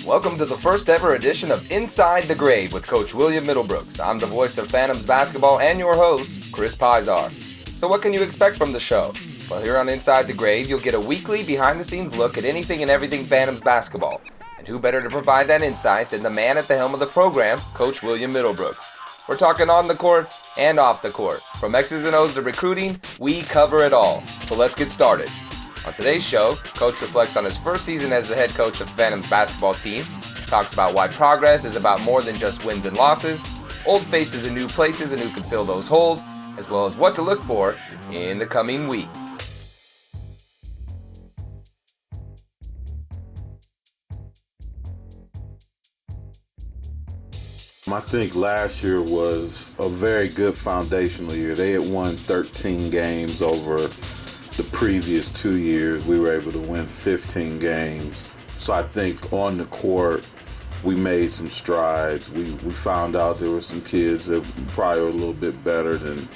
Welcome to the first ever edition of Inside the Grave with Coach William Middlebrooks. I'm the voice of Phantoms basketball and your host, Chris Pizar. So what can you expect from the show? Well, here on Inside the Grave, you'll get a weekly behind-the-scenes look at anything and everything Phantoms basketball. And who better to provide that insight than the man at the helm of the program, Coach William Middlebrooks. We're talking on the court and off the court. From X's and O's to recruiting, we cover it all. So let's get started. On today's show, Coach reflects on his first season as the head coach of the Phantoms basketball team, talks about why progress is about more than just wins and losses, old faces in new places and who can fill those holes, as well as what to look for in the coming week. I think last year was a very good foundational year. They had won 13 games over the previous 2 years. We were able to win 15 games. So I think on the court, we made some strides. We found out there were some kids that probably were a little bit better than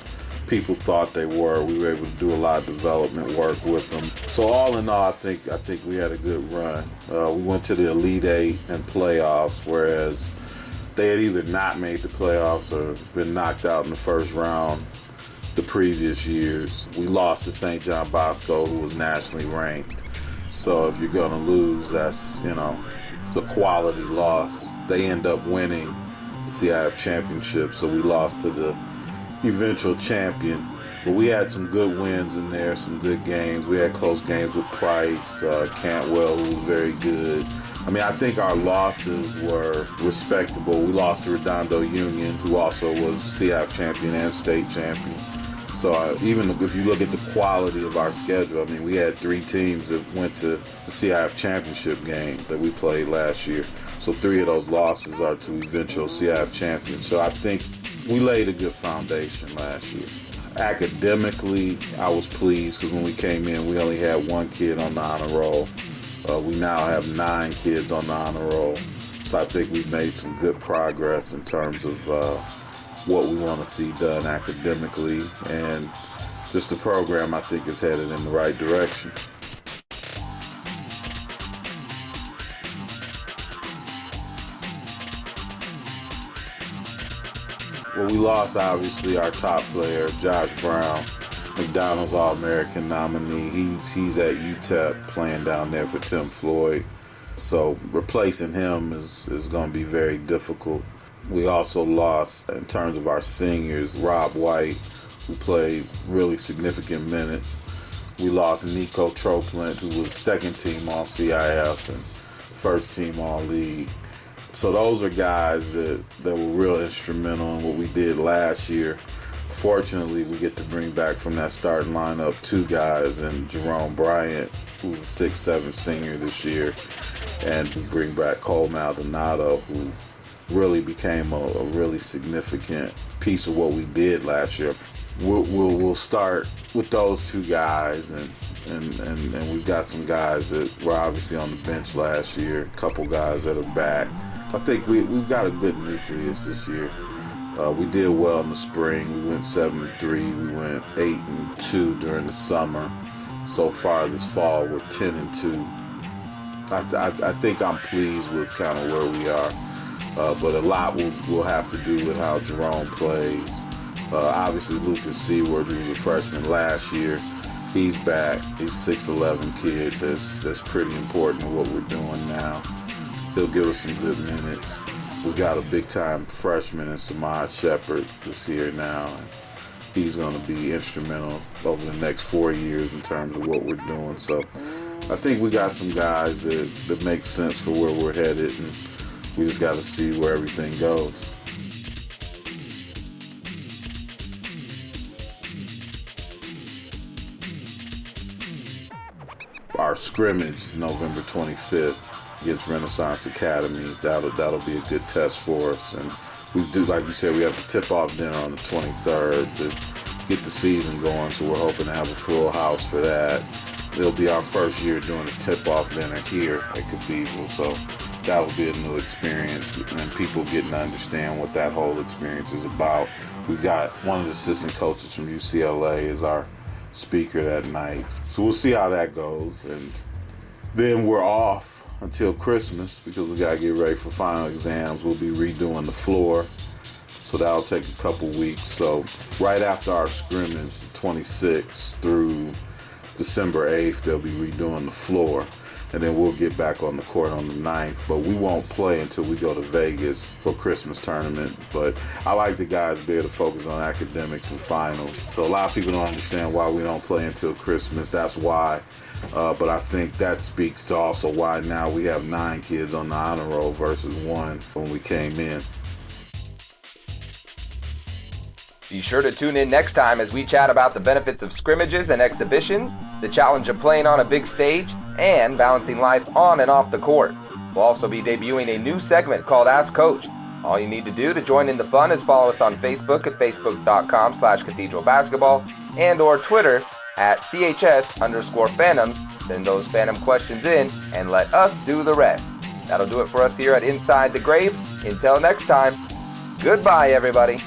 people thought they were. We were able to do a lot of development work with them. So all in all, I think we had a good run. We went to the Elite Eight and playoffs, whereas they had either not made the playoffs or been knocked out in the first round the previous years. We lost to St. John Bosco, who was nationally ranked. So if you're going to lose, that's, it's a quality loss. They end up winning the CIF championship, so we lost to the eventual champion. But we had some good wins in there, some good games. We had close games with Price, Cantwell, who was very good. I think our losses were respectable. We lost to Redondo Union, who also was CIF champion and state champion. So even if you look at the quality of our schedule, we had 3 teams that went to the CIF championship game that we played last year. So 3 of those losses are to eventual CIF champions. So I think we laid a good foundation last year. Academically, I was pleased because when we came in, we only had 1 kid on the honor roll. We now have 9 kids on the honor roll. So I think we've made some good progress in terms of what we want to see done academically, and just the program I think is headed in the right direction. Well, we lost obviously our top player, Josh Brown, McDonald's All-American nominee. He's at UTEP playing down there for Tim Floyd. So replacing him is going to be very difficult. We also lost, in terms of our seniors, Rob White, who played really significant minutes. We lost Nico Troplant, who was second team All-CIF and first team All-League. So those are guys that were real instrumental in what we did last year. Fortunately, we get to bring back from that starting lineup 2 guys, and Jerome Bryant, who's a 6'7" senior this year, and we bring back Cole Maldonado, who really became a really significant piece of what we did last year. We'll start with those 2 guys, and we've got some guys that were obviously on the bench last year, a couple guys that are back. I think we've got a good nucleus this year. We did well in the spring. We went 7-3. We went 8-2 during the summer. So far this fall, we're 10-2. I think I'm pleased with kind of where we are. But a lot will have to do with how Jerome plays. Obviously, Lucas Seward, who was a freshman last year, he's back. He's a 6'11" kid. That's pretty important to what we're doing now. He'll give us some good minutes. We got a big-time freshman in Samad Shepard who's here now. And he's going to be instrumental over the next 4 years in terms of what we're doing. So I think we got some guys that make sense for where we're headed, and we just got to see where everything goes. Our scrimmage, November 25th, against Renaissance Academy, that'll be a good test for us. And we do, like you said, we have the tip-off dinner on the 23rd to get the season going, so we're hoping to have a full house for that. It'll be our first year doing a tip-off dinner here at Cathedral, so that'll be a new experience, and people getting to understand what that whole experience is about. We've got one of the assistant coaches from UCLA as our speaker that night. So we'll see how that goes. And then we're off until Christmas because we got to get ready for final exams. We'll be redoing the floor. So that'll take a couple weeks. So right after our scrimmage, 26th through December 8th, they'll be redoing the floor. And then we'll get back on the court on the 9th. But we won't play until we go to Vegas for Christmas tournament. But I like the guys be able to focus on academics and finals. So a lot of people don't understand why we don't play until Christmas. That's why. But I think that speaks to also why now we have 9 kids on the honor roll versus 1 when we came in. Be sure to tune in next time as we chat about the benefits of scrimmages and exhibitions, the challenge of playing on a big stage, and balancing life on and off the court. We'll also be debuting a new segment called Ask Coach. All you need to do to join in the fun is follow us on Facebook at facebook.com/Cathedral Basketball and or Twitter at CHS_Phantoms. Send those Phantom questions in and let us do the rest. That'll do it for us here at Inside the Grave. Until next time, goodbye everybody.